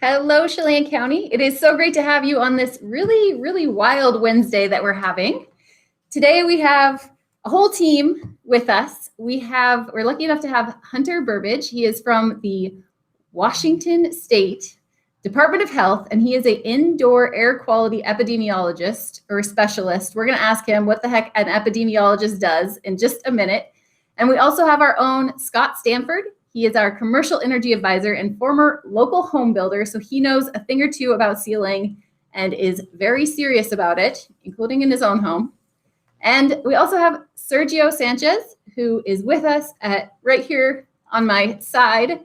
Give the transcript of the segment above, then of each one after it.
Hello, Chelan County. It is so great to have you on this really, really wild Wednesday that we're having. Today we have a whole team with us. We're lucky enough to have Hunter Burbidge. He is from the Washington State Department of Health, and he is an indoor air quality epidemiologist or specialist. We're going to ask him what the heck an epidemiologist does in just a minute. And we also have our own Scott Stanford. He is our commercial energy advisor and former local home builder, so he knows a thing or two about sealing and is very serious about it, including in his own home. And we also have Sergio Sanchez, who is with us right here on my side,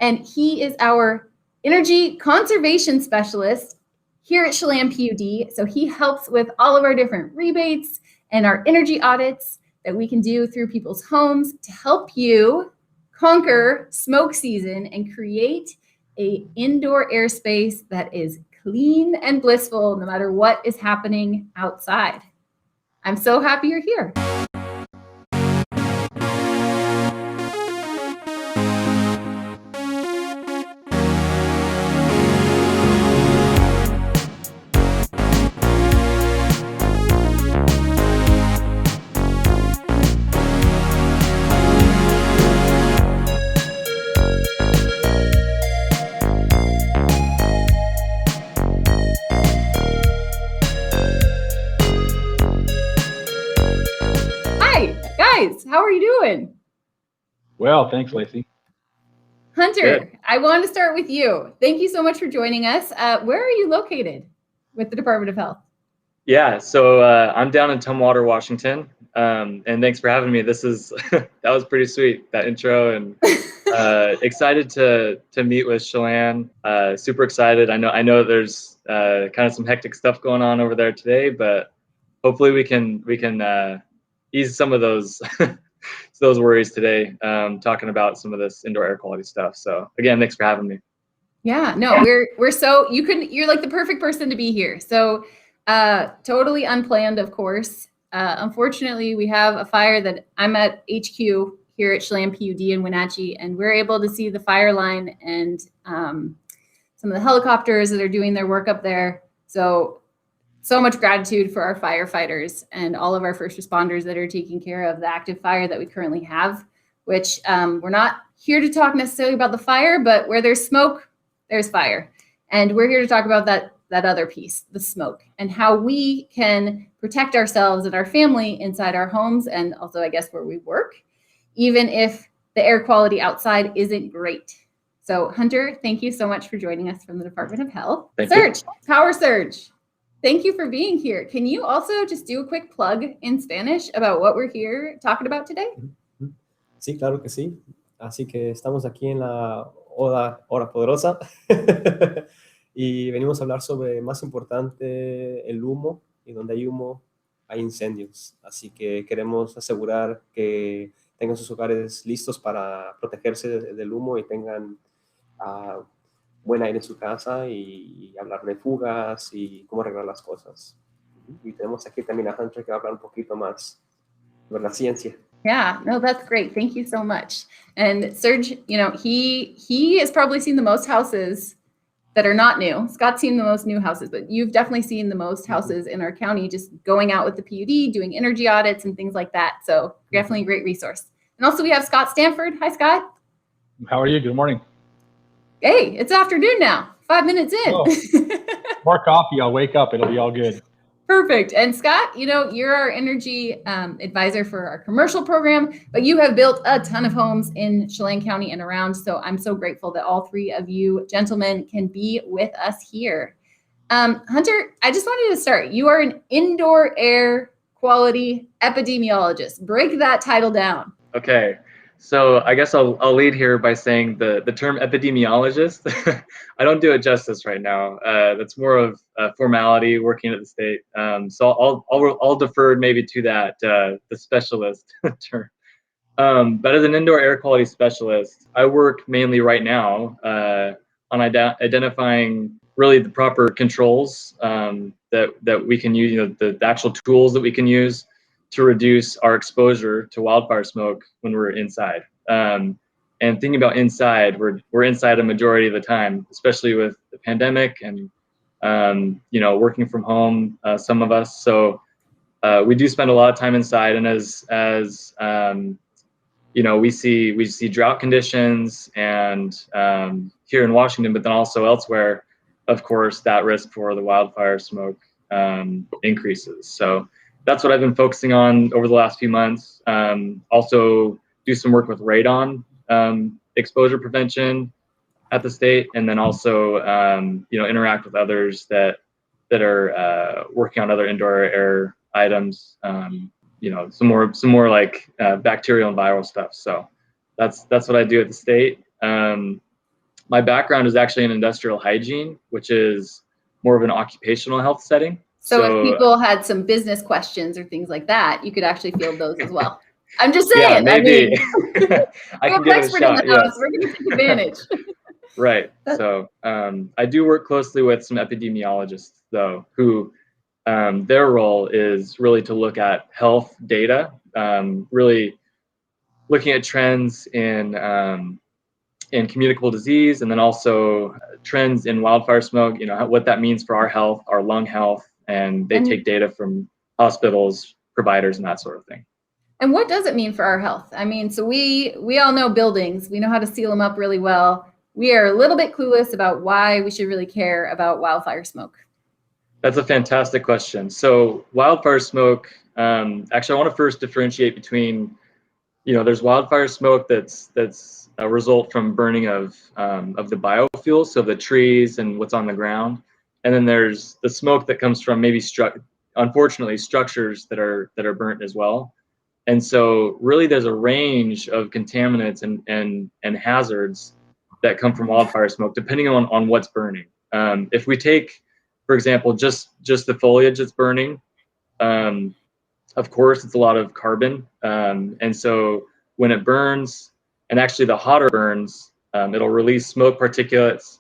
and he is our energy conservation specialist here at Chelan PUD. So he helps with all of our different rebates and our energy audits that we can do through people's homes to help you conquer smoke season and create an indoor airspace that is clean and blissful no matter what is happening outside. I'm so happy you're here. How are you doing? Well, thanks, Lacy. Hunter, good. I want to start with you. Thank you so much for joining us. Where are you located with the Department of Health? Yeah, so I'm down in Tumwater, Washington, and thanks for having me. This is that was pretty sweet, that intro, and excited to meet with Chelan. Super excited. I know there's kind of some hectic stuff going on over there today, but hopefully we can ease some of those those worries today, talking about some of this indoor air quality stuff. So again, thanks for having me. Yeah, no, we're so you're like the perfect person to be here. So totally unplanned, of course. Unfortunately, we have a fire that I'm at HQ here at Chelan PUD in Wenatchee, and we're able to see the fire line and some of the helicopters that are doing their work up there. So much gratitude for our firefighters and all of our first responders that are taking care of the active fire that we currently have, which we're not here to talk necessarily about the fire, but where there's smoke, there's fire. And we're here to talk about that other piece, the smoke, and how we can protect ourselves and our family inside our homes and also, I guess, where we work, even if the air quality outside isn't great. So Hunter, thank you so much for joining us from the Department of Health. Serge, Power Surge. Thank you for being here. Can you also just do a quick plug in Spanish about what we're here talking about today? Sí, claro que sí. Así que estamos aquí en la hora poderosa y venimos a hablar sobre, más importante, el humo, y donde hay humo hay incendios. Así que queremos asegurar que tengan sus hogares listos para protegerse del humo y tengan buen aire en su casa y hablar de fugas y cómo arreglar las cosas. Y tenemos aquí también a Hunter que va a hablar un poquito más sobre la ciencia. Yeah, no, that's great. Thank you so much. And Serge, he has probably seen the most houses that are not new. Scott's seen the most new houses, but you've definitely seen the most houses in our county just going out with the PUD, doing energy audits and things like that. So definitely a great resource. And also we have Scott Stanford. Hi, Scott. How are you? Good morning. Hey, it's afternoon now, 5 minutes in. Oh, more coffee, I'll wake up. It'll be all good. Perfect. And Scott, you're our energy advisor for our commercial program, but you have built a ton of homes in Chelan County and around. So I'm so grateful that all three of you gentlemen can be with us here. Hunter, I just wanted to start. You are an indoor air quality epidemiologist. Break that title down. Okay. So I guess I'll lead here by saying the term epidemiologist, I don't do it justice right now. That's more of a formality working at the state. So I'll defer maybe to that, the specialist term. But as an indoor air quality specialist, I work mainly right now on identifying really the proper controls that we can use, the actual tools that we can use to reduce our exposure to wildfire smoke when we're inside. And thinking about inside, we're inside a majority of the time, especially with pandemic and working from home, some of us. So we do spend a lot of time inside, and as we see drought conditions and here in Washington, but then also elsewhere, of course, that risk for the wildfire smoke increases. So that's what I've been focusing on over the last few months. Also do some work with radon exposure prevention at the state, and then also interact with others that are working on other indoor air items. Some more like bacterial and viral stuff. So that's what I do at the state. My background is actually in industrial hygiene, which is more of an occupational health setting. So if people had some business questions or things like that, you could actually field those as well. I'm just saying. Yeah, maybe. I can give it a shot. Yes. We're going to take advantage. Right. So I do work closely with some epidemiologists, though, who their role is really to look at health data, really looking at trends in communicable disease, and then also trends in wildfire smoke, what that means for our health, our lung health, and they take data from hospitals, providers, and that sort of thing. And what does it mean for our health? I mean, so we all know buildings. We know how to seal them up really well. We are a little bit clueless about why we should really care about wildfire smoke. That's a fantastic question. So wildfire smoke, actually, I want to first differentiate between, there's wildfire smoke that's a result from burning of the biofuels, so the trees and what's on the ground. And then there's the smoke that comes from maybe unfortunately structures that are burnt as well. And so really there's a range of contaminants and hazards that come from wildfire smoke, depending on what's burning. If we take, for example, just the foliage that's burning, of course, it's a lot of carbon. And so when it burns, and actually the hotter it burns, it'll release smoke particulates,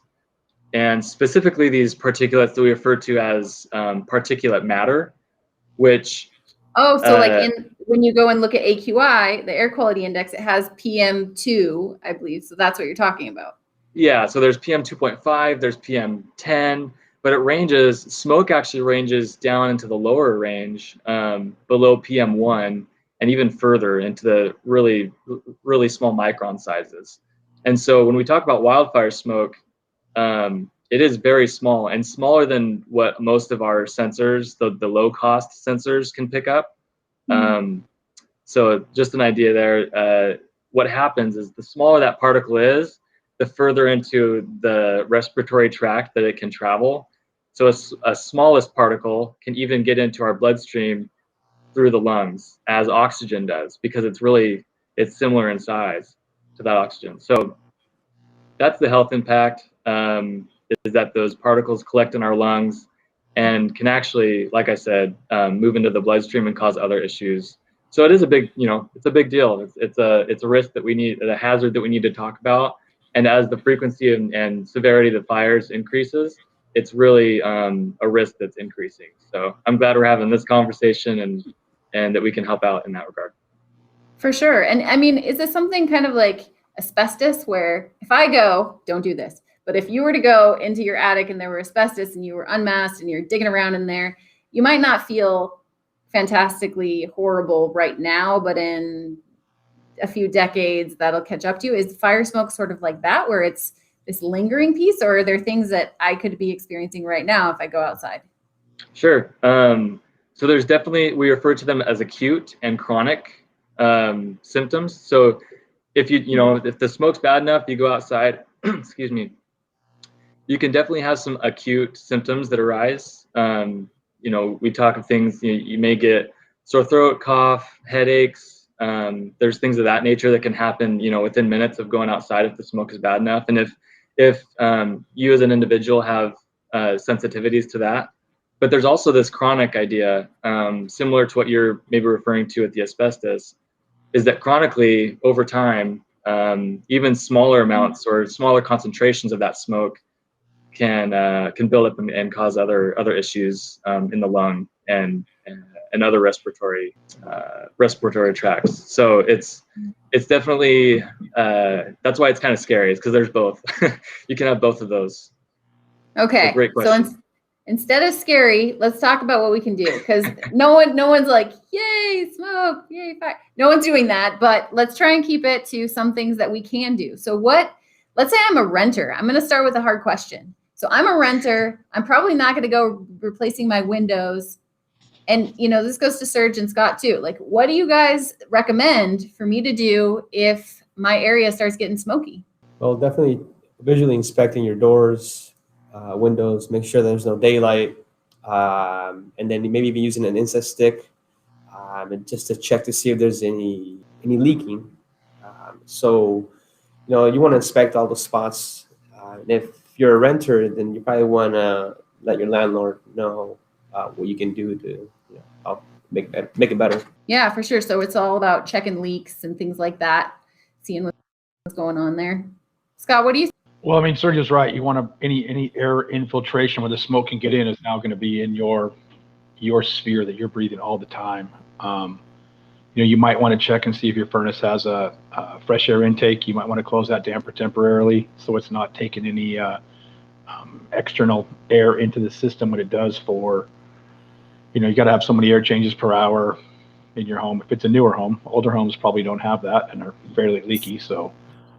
and specifically these particulates that we refer to as particulate matter, which... Oh, so when you go and look at AQI, the air quality index, it has PM2, I believe. So that's what you're talking about. Yeah, so there's PM 2.5, there's PM 10, but it ranges, smoke actually ranges down into the lower range, below PM 1, and even further into the really, really small micron sizes. And so when we talk about wildfire smoke, it is very small, and smaller than what most of our sensors, the low-cost sensors, can pick up. So just an idea there. What happens is the smaller that particle is, the further into the respiratory tract that it can travel. So a smallest particle can even get into our bloodstream through the lungs, as oxygen does, because it's similar in size to that oxygen. So that's the health impact, is that those particles collect in our lungs and can actually, like I said, move into the bloodstream and cause other issues. So it is a big, it's a big deal. It's a risk that we need, a hazard that we need to talk about. And as the frequency and severity of the fires increases, it's really a risk that's increasing. So I'm glad we're having this conversation and that we can help out in that regard. For sure. And I mean, is this something kind of like asbestos, where if I go, don't do this, but if you were to go into your attic and there were asbestos and you were unmasked and you're digging around in there, you might not feel fantastically horrible right now, but in a few decades that'll catch up to you. Is fire smoke sort of like that, where it's this lingering piece, or are there things that I could be experiencing right now if I go outside? Sure. So there's definitely, we refer to them as acute and chronic symptoms. So if if the smoke's bad enough, you go outside, excuse me, you can definitely have some acute symptoms that arise. We talk of things, you may get sore throat, cough, headaches. There's things of that nature that can happen, within minutes of going outside if the smoke is bad enough. And if you as an individual have sensitivities to that. But there's also this chronic idea, similar to what you're maybe referring to at the asbestos, is that chronically over time, even smaller amounts or smaller concentrations of that smoke can build up and cause other issues in the lung and other respiratory tracts. So it's definitely that's why it's kind of scary, is because there's both. You can have both of those. Okay. Great So question. instead of scary, let's talk about what we can do, because no one's like, yay, smoke, yay, fire. No one's doing that, but let's try and keep it to some things that we can do. So let's say I'm a renter. I'm going to start with a hard question. So I'm a renter. I'm probably not going to go replacing my windows. And, this goes to Serge and Scott too. Like, what do you guys recommend for me to do if my area starts getting smoky? Well, definitely visually inspecting your doors, windows, make sure there's no daylight, and then maybe even using an inset stick, and just to check to see if there's any leaking. So, you want to inspect all the spots. And if you're a renter, then you probably want to let your landlord know what you can do to help make it better. Yeah, for sure. So it's all about checking leaks and things like that, seeing what's going on there. Scott, what do you think? Well, I mean, Sergio's right. You want to any air infiltration where the smoke can get in is now going to be in your sphere that you're breathing all the time. You might want to check and see if your furnace has a fresh air intake. You might want to close that damper temporarily so it's not taking any external air into the system when it does for, you got to have so many air changes per hour in your home. If it's a newer home, older homes probably don't have that and are fairly leaky. So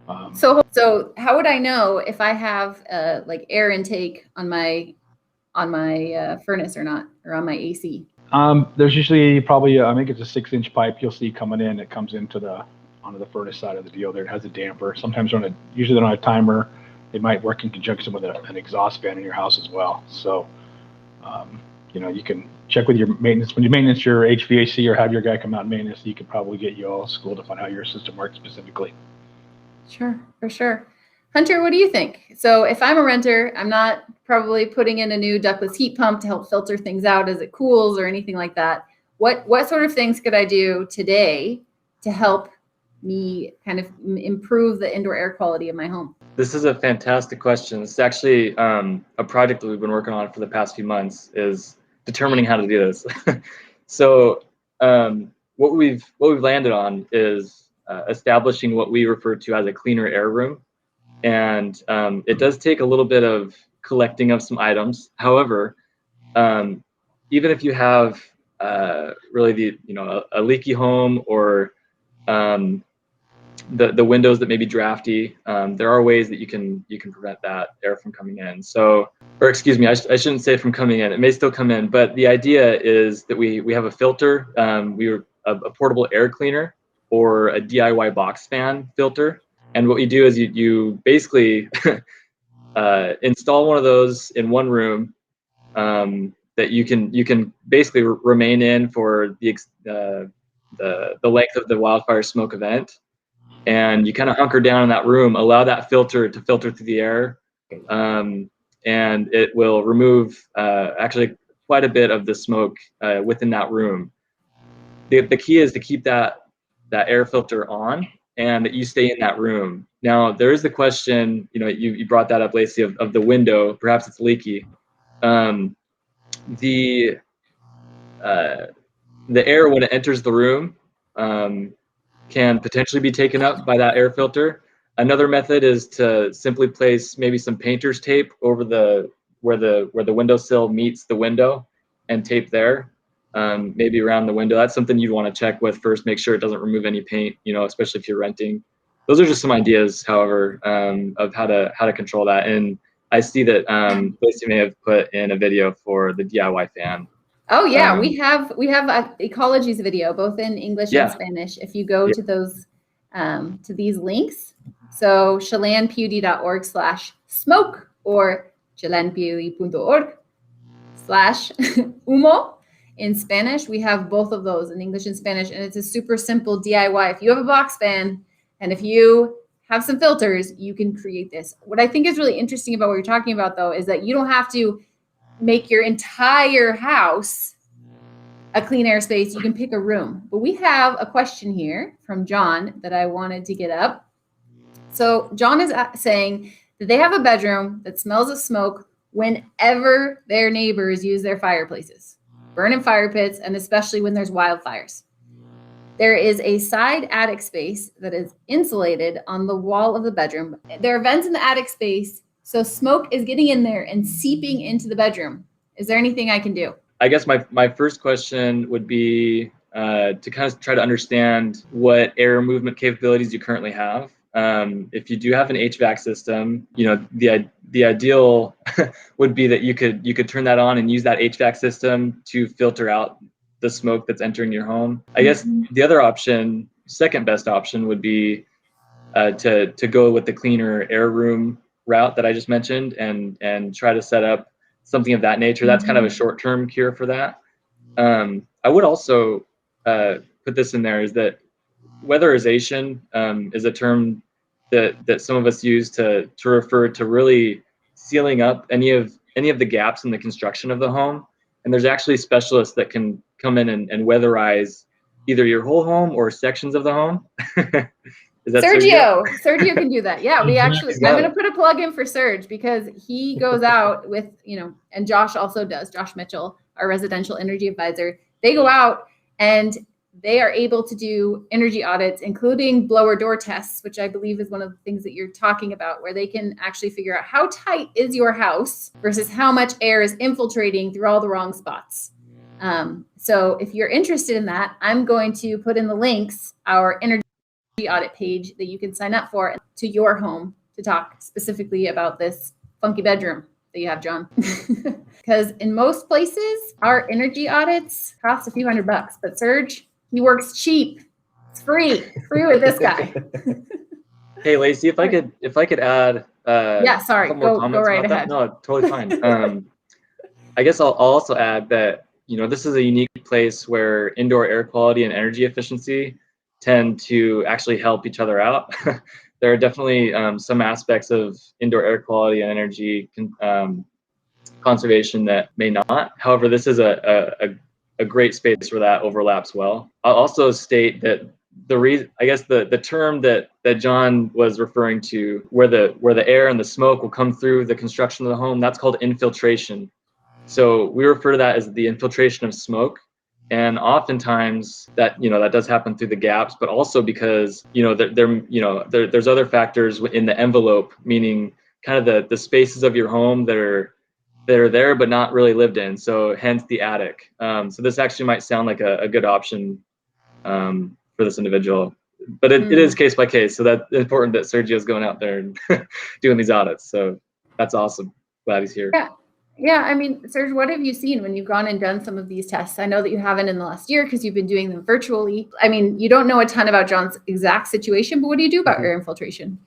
how would I know if I have like air intake on my furnace or not, or on my AC? There's usually probably I think it's a 6-inch pipe you'll see coming in. It comes onto the furnace side of the deal. There it has a damper. Sometimes usually they're on a timer. They might work in conjunction with an exhaust fan in your house as well. So you can check with your maintenance when you maintenance your HVAC or have your guy come out and maintenance. He could probably get you all schooled up on how your system works specifically. Sure, for sure. Hunter, what do you think? So if I'm a renter, I'm not probably putting in a new ductless heat pump to help filter things out as it cools or anything like that. What sort of things could I do today to help me kind of improve the indoor air quality of my home? This is a fantastic question. It's actually a project that we've been working on for the past few months, is determining how to do this. So what we've landed on is establishing what we refer to as a cleaner air room. And it does take a little bit of collecting of some items. However, even if you have really a leaky home or the windows that may be drafty, there are ways that you can prevent that air from coming in. So, or excuse me, I shouldn't say from coming in. It may still come in, but the idea is that we have a filter. We're a portable air cleaner or a DIY box fan filter. And what we do is you basically install one of those in one room that you can basically remain in for the length of the wildfire smoke event, and you kind of hunker down in that room, allow that filter to filter through the air, and it will remove actually quite a bit of the smoke within that room. The key is to keep that air filter on, and that you stay in that room. Now, there is the question, you brought that up, Lacy, of the window. Perhaps it's leaky. The air, when it enters the room, can potentially be taken up by that air filter. Another method is to simply place maybe some painter's tape over where the windowsill meets the window, and tape there. Maybe around the window. That's something you'd want to check with first, make sure it doesn't remove any paint, especially if you're renting. Those are just some ideas, however, of how to control that. And I see that Lacy may have put in a video for the DIY fan. Oh yeah, we have Ecology's video, both in English and Spanish. If you go to those to these links, so chelanpud.org/smoke or chelanpud.org/humo. In Spanish, we have both of those in English and Spanish, and it's a super simple DIY. If you have a box fan and if you have some filters, you can create this. What I think is really interesting about what you're talking about, though, is that you don't have to make your entire house a clean air space. You can pick a room. But we have a question here from John that I wanted to get up. So John is saying that they have a bedroom that smells of smoke whenever their neighbors use their fireplaces, burning fire pits, and especially when there's wildfires. There is a side attic space that is insulated on the wall of the bedroom. There are vents in the attic space So smoke is getting in there and seeping into the bedroom. Is there anything I can do? I guess my first question would be to kind of try to understand what air movement capabilities you currently have. If you do have an HVAC system, you know, the ideal would be that you could turn that on and use that HVAC system to filter out the smoke that's entering your home. I guess the other option, second best option, would be to go with the cleaner air room route that I just mentioned, and try to set up something of that nature. That's kind of a short-term cure for that. I would also put this in there, is that weatherization is a term that some of us use to refer to really sealing up any of the gaps in the construction of the home. And there's actually specialists that can come in and weatherize either your whole home or sections of the home. Is that Sergio? Sergio can do that. Yeah, we actually, Exactly. I'm going to put a plug in for Serge, because he goes out with, you know, and Josh also does, Josh Mitchell, our residential energy advisor. They go out and they are able to do energy audits, including blower door tests, which I believe is one of the things that you're talking about, where they can actually figure out how tight is your house versus how much air is infiltrating through all the wrong spots. So if you're interested in that, I'm going to put in the links, our energy audit page that you can sign up for, to your home to talk specifically about this funky bedroom that you have, John. Because in most places, our energy audits cost a few $100, but Serge, he works cheap. It's free with this guy. Hey, Lacy, if I could add yeah, sorry, a couple more comments right about ahead. that. No, totally fine. I guess I'll also add that, you know, this is a unique place where indoor air quality and energy efficiency tend to actually help each other out. There are definitely some aspects of indoor air quality and energy conservation that may not. However, this is a great space where that overlaps well. I'll also state that the reason, I guess the term that John was referring to, where the air and the smoke will come through the construction of the home, that's called infiltration. So we refer to that as the infiltration of smoke. And oftentimes that does happen through the gaps, but also because there's other factors in the envelope, meaning kind of the spaces of your home that are there but not really lived in. So hence the attic. So this actually might sound like a good option for this individual, but it is case by case. So that's important that Sergio's going out there and doing these audits. So that's awesome. Glad he's here. Yeah, I mean, Serge, what have you seen when you've gone and done some of these tests? I know that you haven't in the last year because you've been doing them virtually. I mean, you don't know a ton about John's exact situation, but what do you do about air infiltration?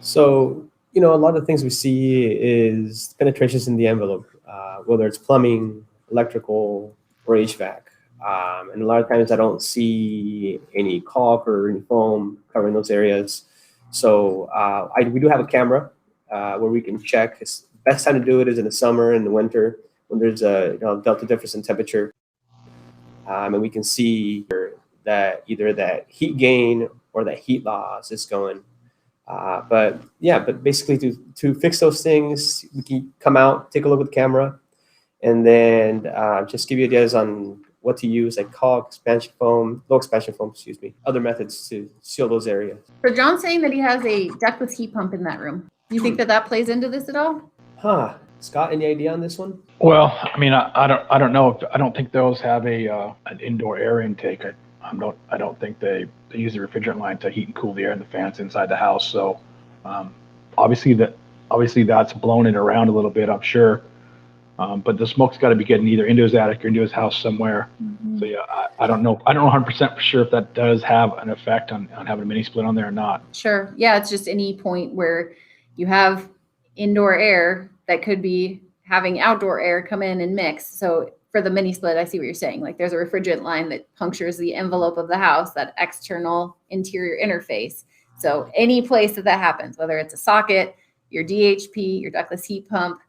So, you know, a lot of things we see is penetrations in the envelope, whether it's plumbing, electrical, or HVAC. And a lot of times I don't see any caulk or any foam covering those areas. So we do have a camera where we can check. Best time to do it is in the summer and the winter when there's a delta difference in temperature, and we can see that either that heat gain or that heat loss is going. But basically to fix those things, we can come out, take a look at the camera, and then just give you ideas on what to use, like caulk, expansion foam, low expansion foam, other methods to seal those areas. So John's saying that he has a ductless heat pump in that room. Do you think that plays into this at all? Scott, any idea on this one? Well, I mean, I don't know. I don't think those have an indoor air intake. I don't think they use the refrigerant line to heat and cool the air in the fans inside the house. So obviously that's blown it around a little bit, I'm sure. But the smoke's got to be getting either into his attic or into his house somewhere. So yeah, I don't know. I don't know 100% for sure if that does have an effect on having a mini split on there or not. Sure. Yeah, it's just any point where you have indoor air that could be having outdoor air come in and mix. So for the mini split, I see what you're saying. Like there's a refrigerant line that punctures the envelope of the house, that external interior interface. So any place that happens, whether it's a socket, your DHP, your ductless heat pump,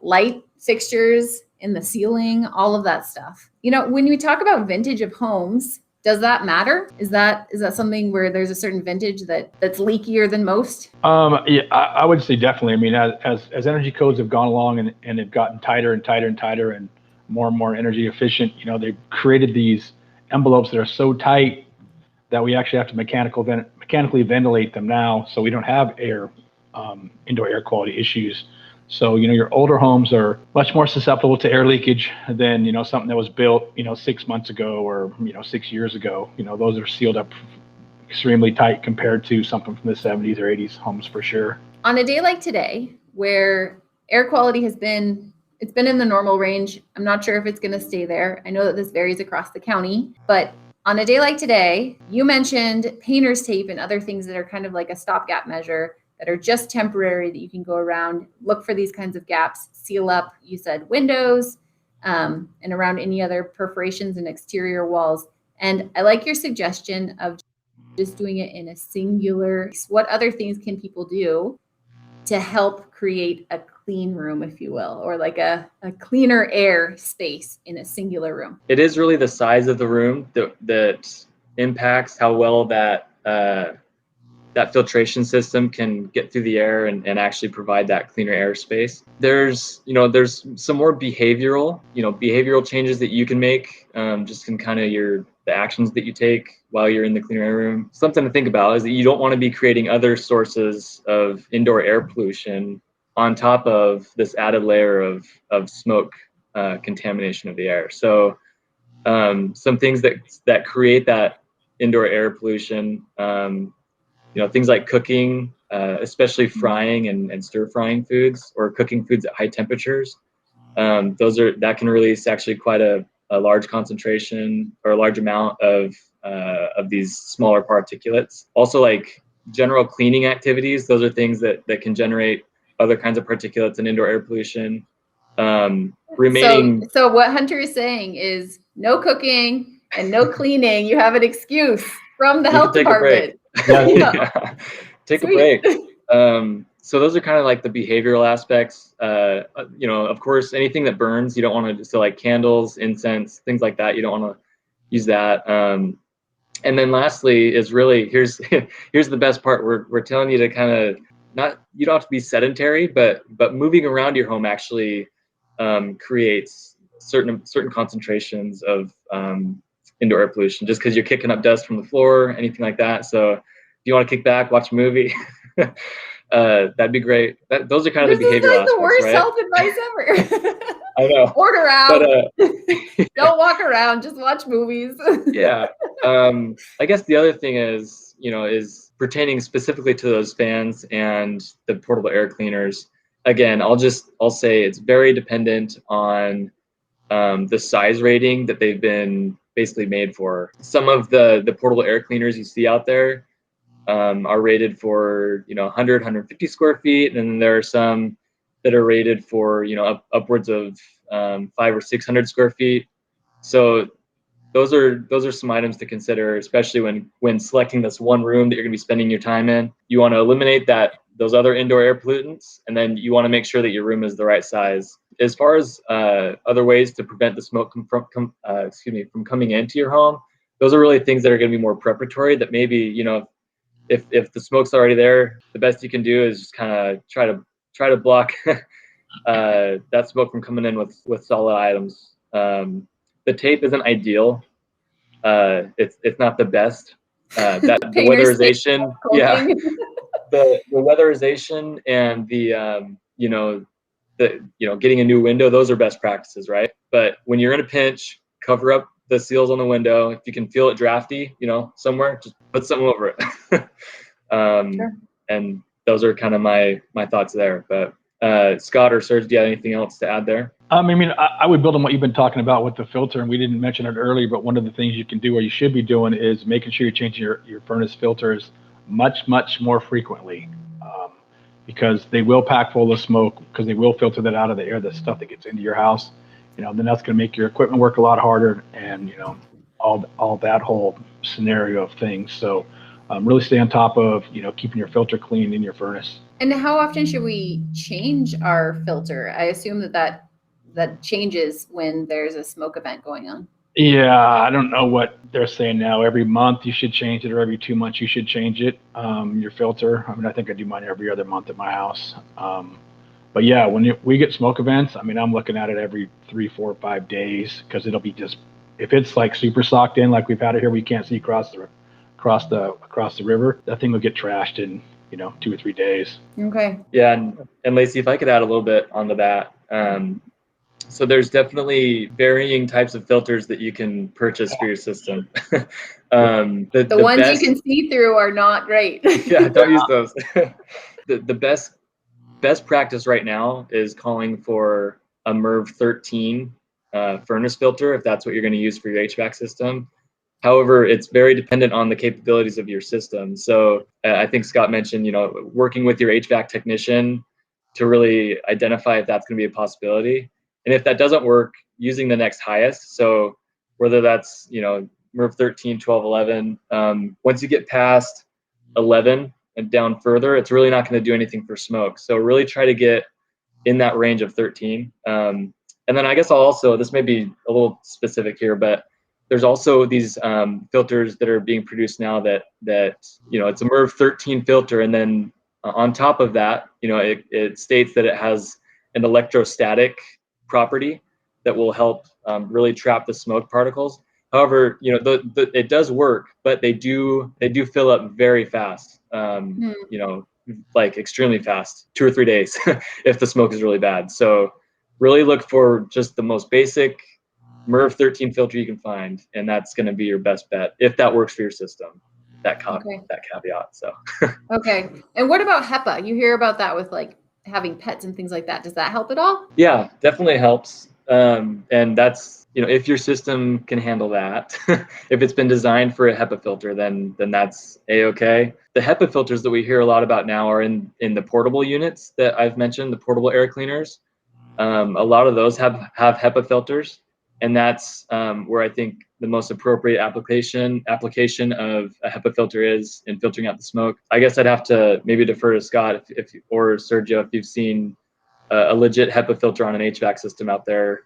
light fixtures in the ceiling, all of that stuff. You know, when we talk about vintage of homes, does that matter? Is that something where there's a certain vintage that's leakier than most? Yeah, I would say definitely. I mean, as energy codes have gone along and they've gotten tighter and tighter and tighter and more energy efficient, you know, they've created these envelopes that are so tight that we actually have to mechanically ventilate them now, so we don't have air indoor air quality issues. So, your older homes are much more susceptible to air leakage than, something that was built, 6 months ago or, 6 years ago. Those are sealed up extremely tight compared to something from the 70s or 80s homes for sure. On a day like today, where air quality it's been in the normal range, I'm not sure if it's going to stay there. I know that this varies across the county, but on a day like today, you mentioned painter's tape and other things that are kind of like a stopgap measure that are just temporary, that you can go around, look for these kinds of gaps, seal up, you said windows, and around any other perforations and exterior walls. And I like your suggestion of just doing it in a singular. What other things can people do to help create a clean room, if you will, or like a cleaner air space in a singular room? It is really the size of the room that impacts how well that filtration system can get through the air and actually provide that cleaner air space. There's some more behavioral changes that you can make, just in kind of the actions that you take while you're in the cleaner air room. Something to think about is that you don't want to be creating other sources of indoor air pollution on top of this added layer of smoke contamination of the air. So some things that create that indoor air pollution, things like cooking, especially frying and stir frying foods, or cooking foods at high temperatures. That can release actually quite a large concentration or a large amount of these smaller particulates. Also, like general cleaning activities, those are things that can generate other kinds of particulates and indoor air pollution. So what Hunter is saying is no cooking and no cleaning. You have an excuse from the health department. Take a break. So those are kind of like the behavioral aspects. Of course, anything that burns, you don't want to. So like candles, incense, things like that, you don't want to use that. And then lastly is really here's the best part. We're telling you to kind of you don't have to be sedentary, but moving around your home actually creates certain concentrations of indoor air pollution, just because you're kicking up dust from the floor, anything like that. So if you want to kick back, watch a movie, that'd be great. Those are kind of the behavioral aspects, right? The worst right? health advice ever. I know. Order out. But, don't walk around. Just watch movies. Yeah. I guess the other thing is pertaining specifically to those fans and the portable air cleaners. Again, I'll say it's very dependent on the size rating that they've been basically made for. Some of the portable air cleaners you see out there are rated for 100, 150 square feet, and then there are some that are rated for upwards of 500 or 600 square feet. So those are some items to consider, especially when selecting this one room that you're going to be spending your time in. You want to eliminate those other indoor air pollutants, and then you want to make sure that your room is the right size. As far as other ways to prevent the smoke from coming into your home, those are really things that are going to be more preparatory. That maybe if the smoke's already there, the best you can do is just kind of try to block that smoke from coming in with solid items. The tape isn't ideal. It's not the best. The weatherization, the weatherization and the getting a new window, those are best practices, right? But when you're in a pinch, cover up the seals on the window. If you can feel it drafty, somewhere, just put something over it. Sure. And those are kind of my thoughts there. But Scott or Serge, do you have anything else to add there? I would build on what you've been talking about with the filter, and we didn't mention it earlier, but one of the things you can do, or you should be doing, is making sure you're changing your furnace filters much more frequently, because they will pack full of smoke, because they will filter that out of the air, the stuff that gets into your house. Then that's going to make your equipment work a lot harder, and all that whole scenario of things. So really stay on top of keeping your filter clean in your furnace. And how often should we change our filter? I assume that changes when there's a smoke event going on. Yeah, I don't know what they're saying now. Every month you should change it, or every 2 months you should change it, your filter. I think I do mine every other month at my house. But yeah, when we get smoke events, I'm looking at it every 3, 4, 5 days, because it'll be if it's like super socked in, like we've had it here, we can't see across the river, that thing will get trashed in 2 or 3 days. Okay. Yeah, and Lacy, if I could add a little bit onto that. So there's definitely varying types of filters that you can purchase for your system. The ones you can see through are not great. Yeah, don't use those. The best practice right now is calling for a MERV 13 furnace filter, if that's what you're going to use for your HVAC system. However, it's very dependent on the capabilities of your system. So I think Scott mentioned, working with your HVAC technician to really identify if that's going to be a possibility. And if that doesn't work, using the next highest. So whether that's, MERV 13, 12, 11, once you get past 11 and down further, it's really not going to do anything for smoke. So really try to get in that range of 13. And then I guess this may be a little specific here, but there's also these filters that are being produced now that it's a MERV 13 filter, and then on top of that, it states that it has an electrostatic property that will help really trap the smoke particles. However, it does work, but they do fill up very fast. Like extremely fast, 2 or 3 days, if the smoke is really bad. So really look for just the most basic MERV 13 filter you can find, and that's going to be your best bet if that works for your system. That caveat. So okay. And what about HEPA? You hear about that with like having pets and things like that. Does that help at all? Yeah, definitely helps. And that's, if your system can handle that, if it's been designed for a HEPA filter, then that's a-okay. The HEPA filters that we hear a lot about now are in the portable units that I've mentioned, the portable air cleaners. A lot of those have HEPA filters. And that's where I think the most appropriate application of a HEPA filter is in filtering out the smoke. I guess I'd have to maybe defer to Scott or Sergio if you've seen a legit HEPA filter on an HVAC system out there.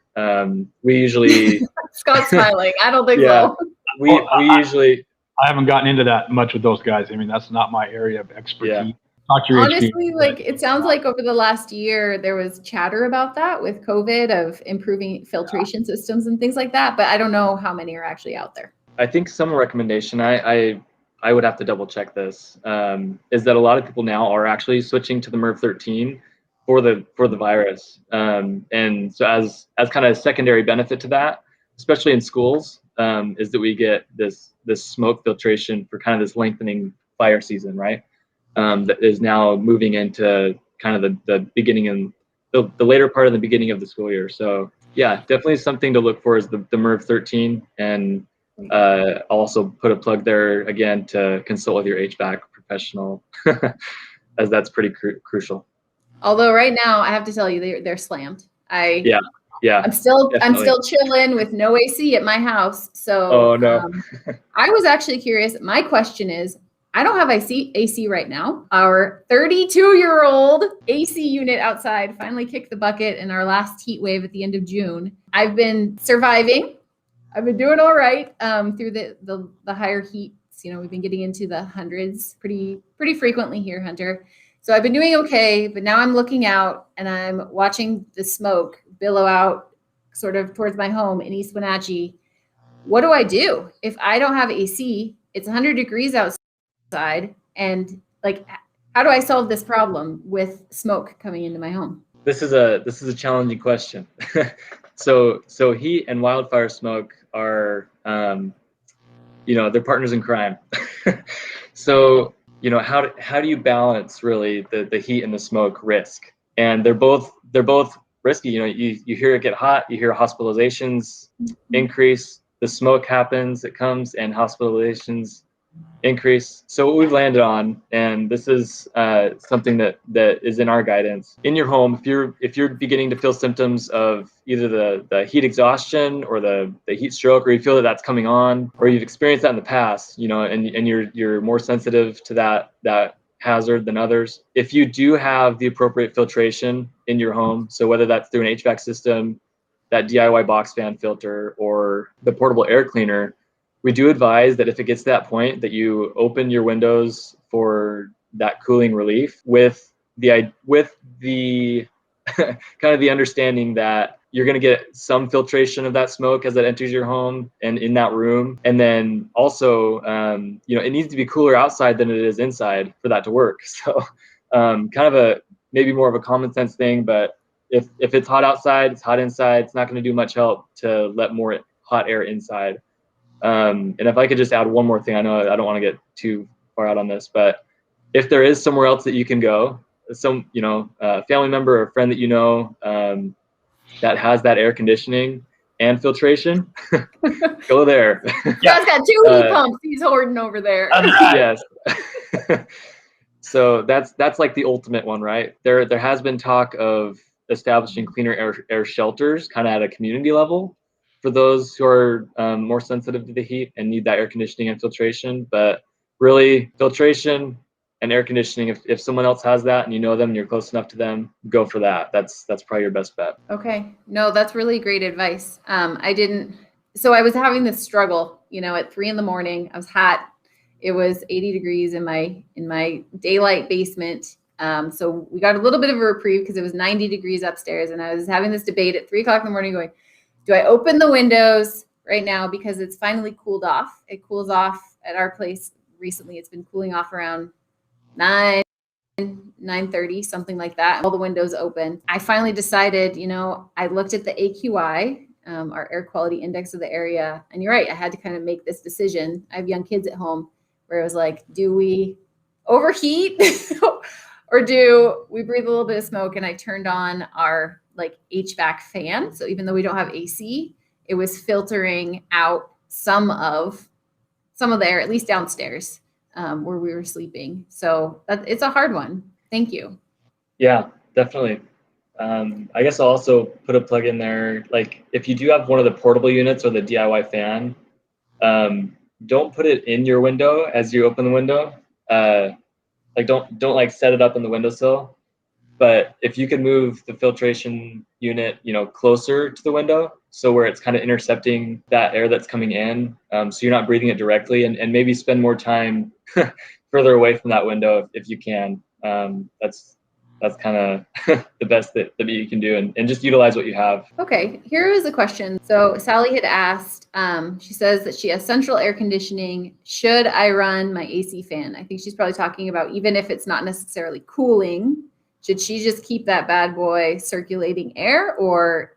We usually Scott's smiling. I don't think so. We usually. I haven't gotten into that much with those guys. I mean, that's not my area of expertise. Yeah. Honestly, it sounds like over the last year, there was chatter about that with COVID of improving filtration systems and things like that. But I don't know how many are actually out there. I think some recommendation, I would have to double check this, is that a lot of people now are actually switching to the MERV 13 for the virus. And so as kind of a secondary benefit to that, especially in schools, is that we get this smoke filtration for kind of this lengthening fire season, right? That is now moving into kind of the beginning and the later part of the beginning of the school year. So yeah, definitely something to look for is the MERV 13. And I'll also put a plug there again to consult with your HVAC professional, as that's pretty crucial. Although right now I have to tell you they're slammed. Yeah. I'm still definitely. chilling with no AC at my house. So oh no. I was actually curious. My question is, I don't have AC right now. Our 32-year-old AC unit outside finally kicked the bucket in our last heat wave at the end of June. I've been surviving. I've been doing all right through the higher heats. We've been getting into the hundreds pretty frequently here, Hunter. So I've been doing okay, but now I'm looking out and I'm watching the smoke billow out sort of towards my home in East Wenatchee. What do I do if I don't have AC? It's 100 degrees outside, and like, how do I solve this problem with smoke coming into my home? This is a challenging question. So heat and wildfire smoke are they're partners in crime. So how do you balance really the heat and the smoke risk? And they're both risky. You hear it get hot, you hear hospitalizations increase, the smoke happens, it comes, and hospitalizations increase. So what we've landed on, and this is something that is in our guidance, in your home, if you're beginning to feel symptoms of either the heat exhaustion or the heat stroke, or you feel that that's coming on, or you've experienced that in the past, and you're more sensitive to that hazard than others. If you do have the appropriate filtration in your home, so whether that's through an HVAC system, that DIY box fan filter, or the portable air cleaner, we do advise that if it gets to that point, that you open your windows for that cooling relief with the kind of the understanding that you're going to get some filtration of that smoke as it enters your home and in that room. And then also, it needs to be cooler outside than it is inside for that to work. So kind of maybe more of a common sense thing, but if it's hot outside, it's hot inside, it's not going to do much help to let more hot air inside. And if I could just add one more thing, I know I don't want to get too far out on this, but if there is somewhere else that you can go, some, family member or friend that that has that air conditioning and filtration, go there. Scott's got 2 heat pumps he's hoarding over there. Yes. So that's like the ultimate one, right? There has been talk of establishing cleaner air shelters kind of at a community level for those who are more sensitive to the heat and need that air conditioning and filtration. But really, filtration and air conditioning, if someone else has that and you know them and you're close enough to them, go for that. That's probably your best bet. Okay. No, that's really great advice. So I was having this struggle, at 3 a.m. I was hot. It was 80 degrees in my daylight basement. So we got a little bit of a reprieve because it was 90 degrees upstairs. And I was having this debate at 3 o'clock in the morning going, do I open the windows right now because it's finally cooled off? It cools off at our place recently. It's been cooling off around 9:30, something like that. All the windows open. I finally decided, I looked at the AQI, our air quality index of the area. And you're right, I had to kind of make this decision. I have young kids at home where it was like, do we overheat or do we breathe a little bit of smoke? And I turned on our HVAC fan. So even though we don't have AC, it was filtering out some of the air, at least downstairs where we were sleeping. So it's a hard one. Thank you. Yeah, definitely. I guess I'll also put a plug in there. Like if you do have one of the portable units or the DIY fan, don't put it in your window as you open the window. Don't set it up in the windowsill. But if you can move the filtration unit, closer to the window, so where it's kind of intercepting that air that's coming in, so you're not breathing it directly, and maybe spend more time further away from that window if you can. That's kind of the best that you can do, and just utilize what you have. Okay, here is a question. So Sally had asked, she says that she has central air conditioning. Should I run my AC fan? I think she's probably talking about even if it's not necessarily cooling, should she just keep that bad boy circulating air, or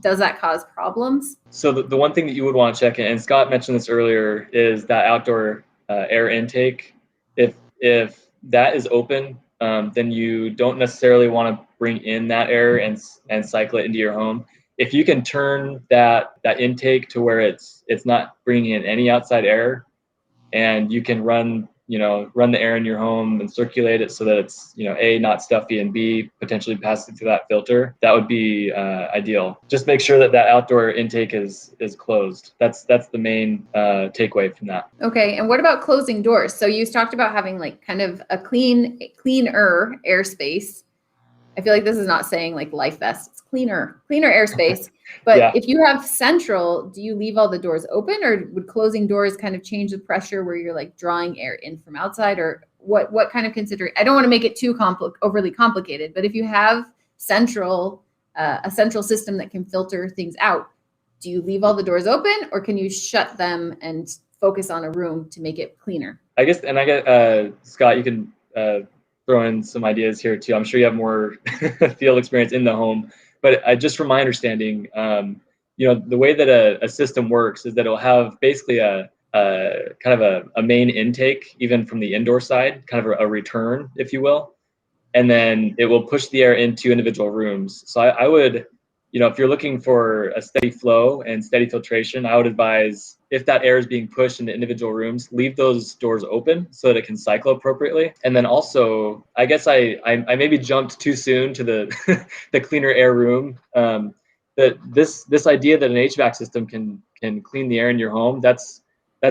does that cause problems? So the one thing that you would want to check in, and Scott mentioned this earlier, is that outdoor air intake. If that is open, then you don't necessarily want to bring in that air and cycle it into your home. If you can turn that intake to where it's not bringing in any outside air, and you can run the air in your home and circulate it so that it's, A, not stuffy, and B, potentially passing through that filter, that would be ideal. Just make sure that outdoor intake is closed. That's the main takeaway from that. Okay, and what about closing doors? So you talked about having kind of a cleaner airspace. I feel like this is not saying life vest. It's cleaner airspace. But Yeah. If you have central, do you leave all the doors open, or would closing doors kind of change the pressure where you're drawing air in from outside, or what kind of consider? I don't want to make it too overly complicated, but if you have a central system that can filter things out, do you leave all the doors open, or can you shut them and focus on a room to make it cleaner? I guess, and Scott, you can throw in some ideas here too. I'm sure you have more field experience in the home, but just from my understanding, the way that a system works is that it'll have basically a kind of a main intake, even from the indoor side, kind of a return, if you will, and then it will push the air into individual rooms. So I would, if you're looking for a steady flow and steady filtration, I would advise, if that air is being pushed into individual rooms, leave those doors open so that it can cycle appropriately. And then also, I guess I maybe jumped too soon to the the cleaner air room. That this idea that an HVAC system can clean the air in your home, that's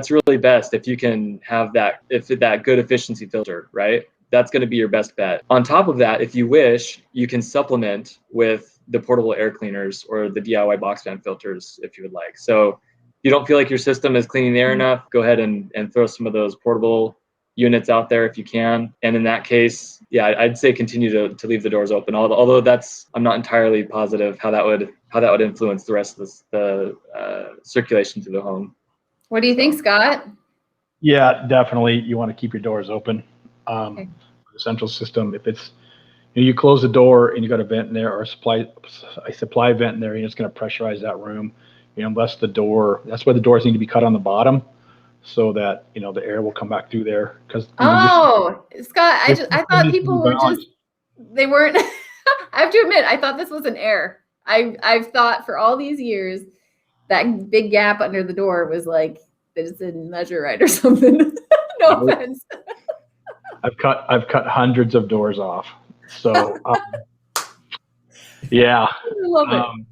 really best if you can have that good efficiency filter, right? That's going to be your best bet. On top of that, if you wish, you can supplement with the portable air cleaners or the DIY box fan filters if you would like. So if you don't feel like your system is cleaning the air enough, go ahead and throw some of those portable units out there if you can. And in that case, yeah, I'd say continue to leave the doors open. Although I'm not entirely positive how that would influence the rest of the circulation through the home. What do you think, Scott? Yeah, definitely. You want to keep your doors open. Okay. The central system, if it's, you close the door and you got a vent in there or a supply vent in there, it's going to pressurize that room. Unless that's why the doors need to be cut on the bottom, so that the air will come back through there. Because Scott, I thought people were they weren't. I have to admit, I thought this was an error. I've thought for all these years that big gap under the door was like they just didn't measure right or something. No offense. I've cut hundreds of doors off. So yeah, I love it.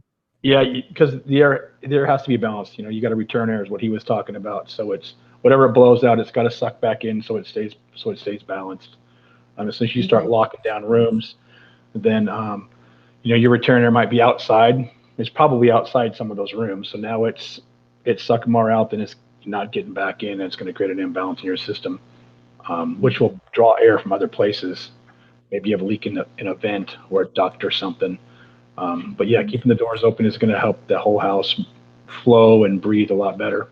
Yeah, because the air has to be balanced. You got to return air is what he was talking about. So it's whatever it blows out, it's got to suck back in so it stays balanced. As soon as you start locking down rooms, then your return air might be outside. It's probably outside some of those rooms. So now it's sucking more out than it's not getting back in, and it's going to create an imbalance in your system, which will draw air from other places. Maybe you have a leak in a vent or a duct or something. But yeah, keeping the doors open is going to help the whole house flow and breathe a lot better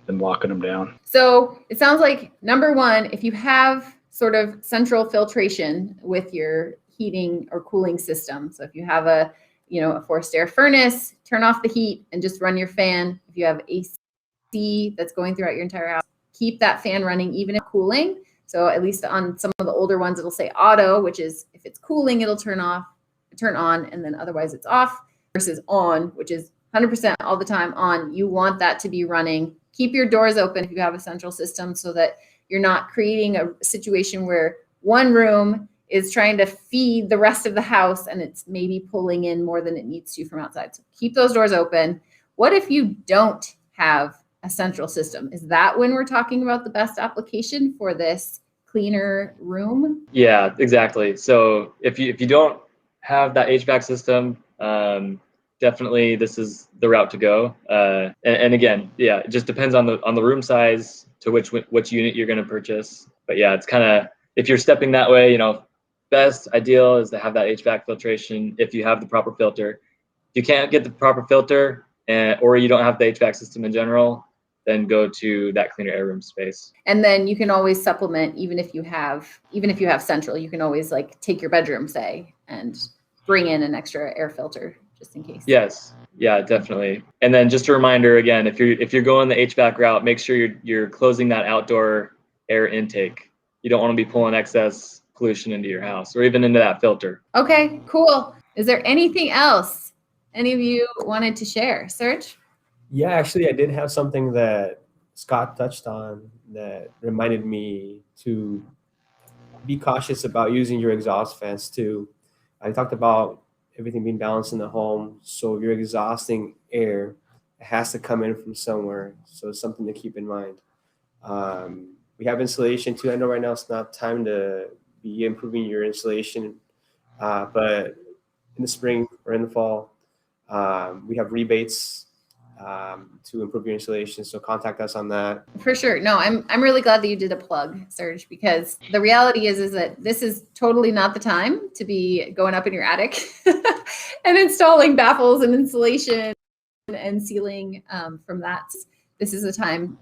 than locking them down. So it sounds like, number one, if you have sort of central filtration with your heating or cooling system, so if you have a forced air furnace, turn off the heat and just run your fan. If you have AC that's going throughout your entire house, keep that fan running even if cooling. So at least on some of the older ones, it'll say auto, which is if it's cooling, it'll turn on, and then otherwise it's off, versus on, which is 100% all the time on. You want that to be running. Keep your doors open if you have a central system so that you're not creating a situation where one room is trying to feed the rest of the house and it's maybe pulling in more than it needs to from outside. So keep those doors open. What if you don't have a central system? Is that when we're talking about the best application for this cleaner room? Yeah, exactly. So if you don't have that HVAC system, definitely this is the route to go. And again, yeah, it just depends on the room size to which unit you're going to purchase. But yeah, it's kind of, if you're stepping that way, best ideal is to have that HVAC filtration if you have the proper filter. If you can't get the proper filter or you don't have the HVAC system in general, then go to that cleaner air room space. And then you can always supplement, even if you have central, you can always like take your bedroom, say, and bring in an extra air filter just in case. Yes. Yeah, definitely. And then just a reminder again, if you're going the HVAC route, make sure you're closing that outdoor air intake. You don't want to be pulling excess pollution into your house or even into that filter. Okay, cool. Is there anything else any of you wanted to share? Serge? Yeah, actually, I did have something that Scott touched on that reminded me to be cautious about using your exhaust fans too. I talked about everything being balanced in the home. So if you're exhausting air, it has to come in from somewhere. So it's something to keep in mind. We have insulation too. I know right now it's not time to be improving your insulation, but in the spring or in the fall, we have rebates to improve your installation. So contact us on that. For sure. No, I'm really glad that you did a plug, Serge, because the reality is that this is totally not the time to be going up in your attic and installing baffles and insulation and sealing from that. This is a time,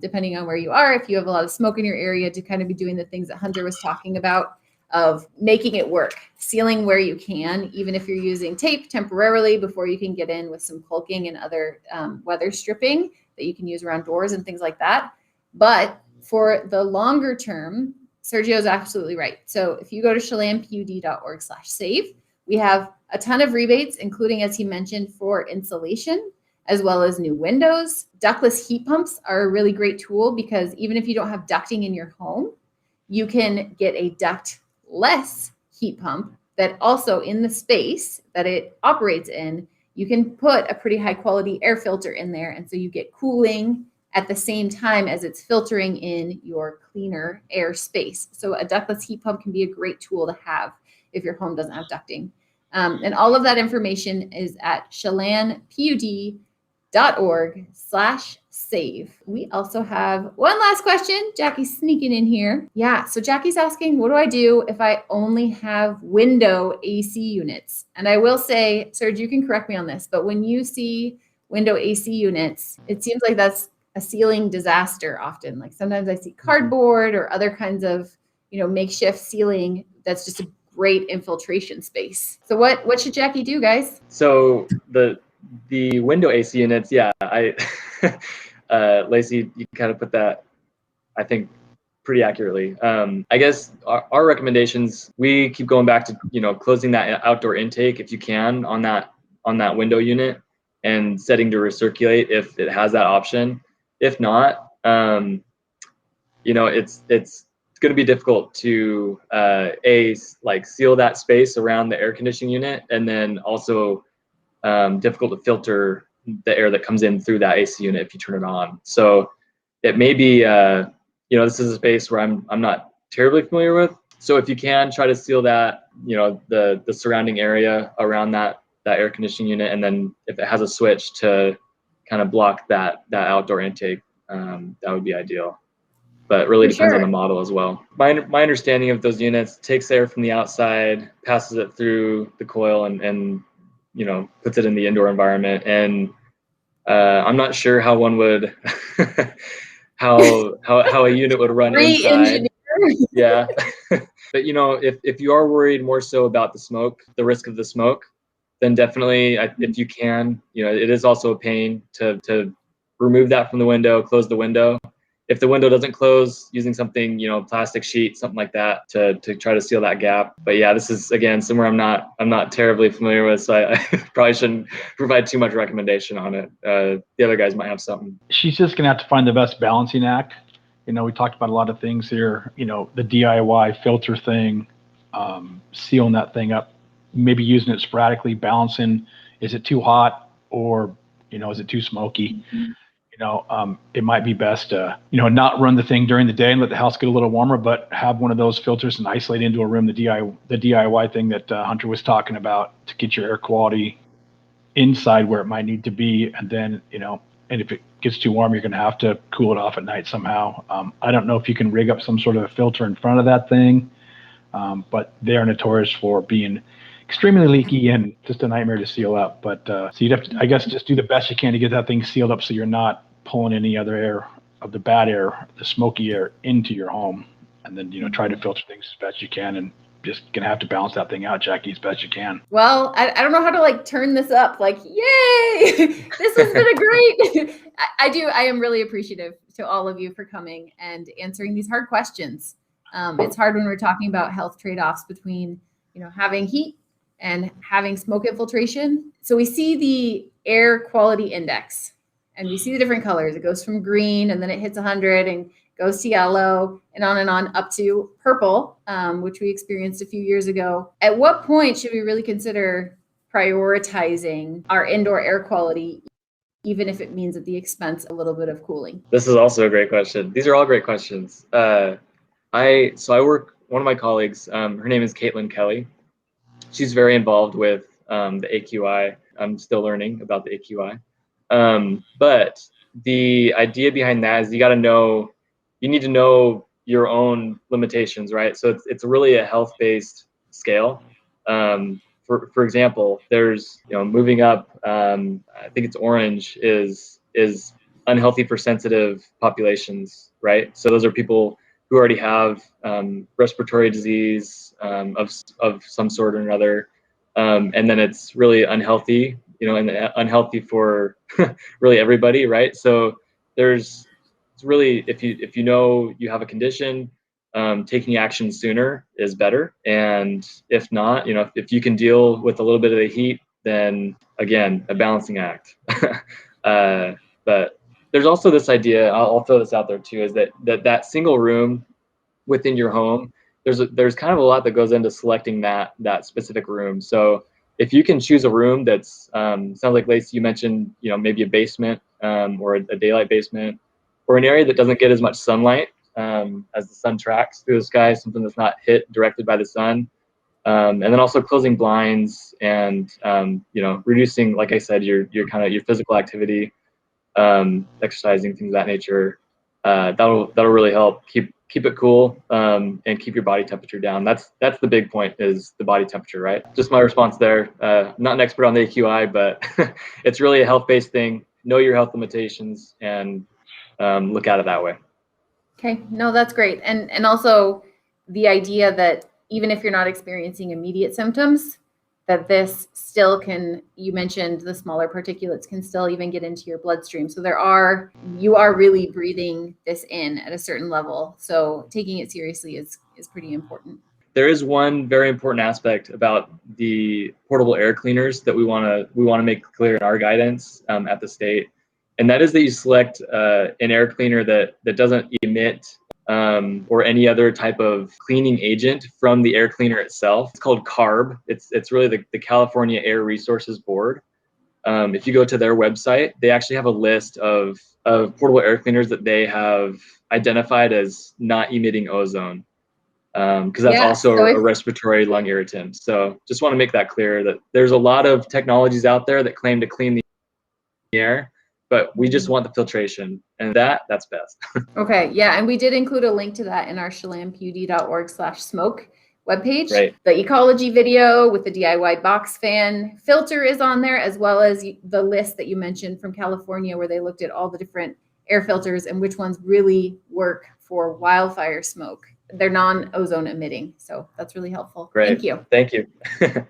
depending on where you are, if you have a lot of smoke in your area, to kind of be doing the things that Hunter was talking about, of making it work, sealing where you can, even if you're using tape temporarily before you can get in with some caulking and other weather stripping that you can use around doors and things like that. But for the longer term, Sergio is absolutely right. So if you go to chelanpud.org/save, we have a ton of rebates, including, as he mentioned, for insulation, as well as new windows. Ductless heat pumps are a really great tool because even if you don't have ducting in your home, you can get a ductless heat pump that also, in the space that it operates in, you can put a pretty high quality air filter in there. And so you get cooling at the same time as it's filtering in your cleaner air space. So a ductless heat pump can be a great tool to have if your home doesn't have ducting. And all of that information is at chelanpud.org/save. save. We also have one last question. Jackie's sneaking in here. Yeah, so Jackie's asking, what do I do if I only have window AC units? And I will say, Serge, you can correct me on this, but when you see window AC units, it seems like that's a ceiling disaster often. Like sometimes I see cardboard or other kinds of, makeshift ceiling that's just a great infiltration space. So what should Jackie do, guys? So the window AC units, yeah, Lacy, you kind of put that, I think, pretty accurately. I guess our recommendations, we keep going back to, closing that outdoor intake if you can on that window unit and setting to recirculate if it has that option. If not, it's going to be difficult to seal that space around the air conditioning unit, and then also difficult to filter the air that comes in through that AC unit if you turn it on. So it may be, this is a space where I'm not terribly familiar with. So if you can, try to seal that, the surrounding area around that air conditioning unit, and then if it has a switch to kind of block that outdoor intake, that would be ideal. But really depends on the model as well. My understanding of those units takes air from the outside, passes it through the coil, and puts it in the indoor environment. And I'm not sure how one would how a unit would run inside. Yeah. But if you are worried more so about the risk of the smoke, then definitely, if you can, it is also a pain to remove that from the window, close the window. If the window doesn't close, using something, plastic sheet, something like that to try to seal that gap. But yeah, this is, again, somewhere I'm not terribly familiar with, so I probably shouldn't provide too much recommendation on it. The other guys might have something. She's just going to have to find the best balancing act. We talked about a lot of things here, the DIY filter thing, sealing that thing up, maybe using it sporadically, balancing, is it too hot or, is it too smoky? It might be best to, not run the thing during the day and let the house get a little warmer, but have one of those filters and isolate into a room, the DIY thing that Hunter was talking about, to get your air quality inside where it might need to be. And then, and if it gets too warm, you're going to have to cool it off at night somehow. I don't know if you can rig up some sort of a filter in front of that thing, but they're notorious for being extremely leaky and just a nightmare to seal up. But so you'd have to, I guess, just do the best you can to get that thing sealed up so you're not pulling any other air of the bad air, the smoky air, into your home. And then, try to filter things as best you can, and just gonna have to balance that thing out, Jackie, as best you can. Well, I don't know how to turn this up. Yay! This has been a great. I am really appreciative to all of you for coming and answering these hard questions. It's hard when we're talking about health trade-offs between, having heat and having smoke infiltration. So we see the air quality index, and we see the different colors. It goes from green, and then it hits 100 and goes to yellow, and on up to purple, which we experienced a few years ago. At what point should we really consider prioritizing our indoor air quality, even if it means at the expense a little bit of cooling? This is also a great question. These are all great questions. I work, one of my colleagues, her name is Caitlin Kelly. She's very involved with the AQI. I'm still learning about the AQI. But the idea behind that is you need to know your own limitations, right? So it's really a health-based scale. For example, there's, moving up, I think it's orange, is unhealthy for sensitive populations, right? So those are people who already have respiratory disease of some sort or another. And then it's really unhealthy, and unhealthy for really everybody, right? So it's really, if you know you have a condition, taking action sooner is better. And if not, if you can deal with a little bit of the heat, then again, a balancing act. But there's also this idea, I'll throw this out there too, is that single room within your home, there's kind of a lot that goes into selecting that specific room. So if you can choose a room that's, sounds like Lacy, you mentioned, maybe a basement or a daylight basement, or an area that doesn't get as much sunlight as the sun tracks through the sky, something that's not hit directly by the sun. And then also closing blinds and, reducing, like I said, your physical activity. exercising, things of that nature. That'll really help keep it cool and keep your body temperature down. That's the big point, is the body temperature, right? Just my response there. I'm not an expert on the AQI, but it's really a health-based thing. Know your health limitations and look at it that way. Okay, no, that's great. And also the idea that even if you're not experiencing immediate symptoms, that this still can, you mentioned the smaller particulates can still even get into your bloodstream. So you are really breathing this in at a certain level. So taking it seriously is pretty important. There is one very important aspect about the portable air cleaners that we want to make clear in our guidance at the state, and that is that you select an air cleaner that doesn't emit or any other type of cleaning agent from the air cleaner itself. It's called CARB. It's really the California Air Resources Board. If you go to their website, they actually have a list of portable air cleaners that they have identified as not emitting ozone, because that's also a respiratory lung irritant. So just want to make that clear, that there's a lot of technologies out there that claim to clean the air, but we just want the filtration, and that's best. Okay, yeah, and we did include a link to that in our chelanpud.org/smoke webpage. Right. The ecology video with the DIY box fan filter is on there, as well as the list that you mentioned from California, where they looked at all the different air filters and which ones really work for wildfire smoke. They're non-ozone emitting, so that's really helpful. Great. Thank you. Thank you.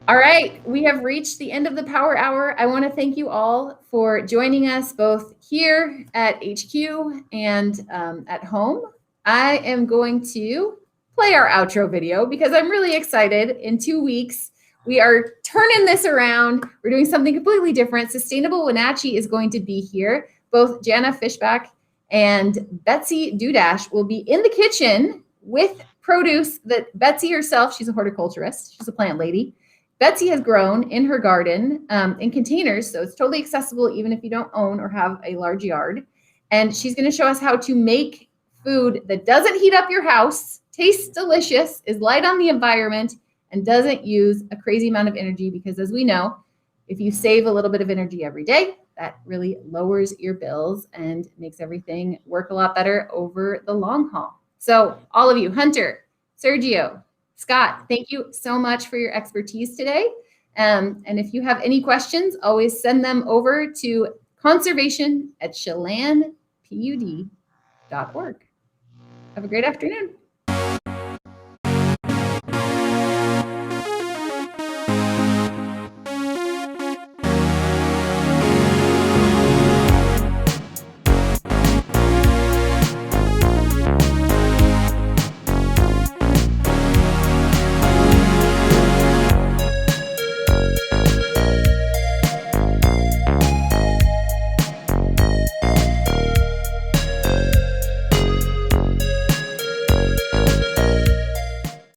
All right, we have reached the end of the Power Hour. I want to thank you all for joining us both here at HQ and at home. I am going to play our outro video because I'm really excited. In 2 weeks, we are turning this around. We're doing something completely different. Sustainable Wenatchee is going to be here. Both Jana Fishback and Betsy Dudash will be in the kitchen with produce that Betsy herself, she's a horticulturist, she's a plant lady. Betsy has grown in her garden in containers, so it's totally accessible even if you don't own or have a large yard. And she's going to show us how to make food that doesn't heat up your house, tastes delicious, is light on the environment, and doesn't use a crazy amount of energy, because as we know, if you save a little bit of energy every day, that really lowers your bills and makes everything work a lot better over the long haul. So all of you, Hunter, Sergio, Scott, thank you so much for your expertise today. And if you have any questions, always send them over to conservation@chelanpud.org. Have a great afternoon.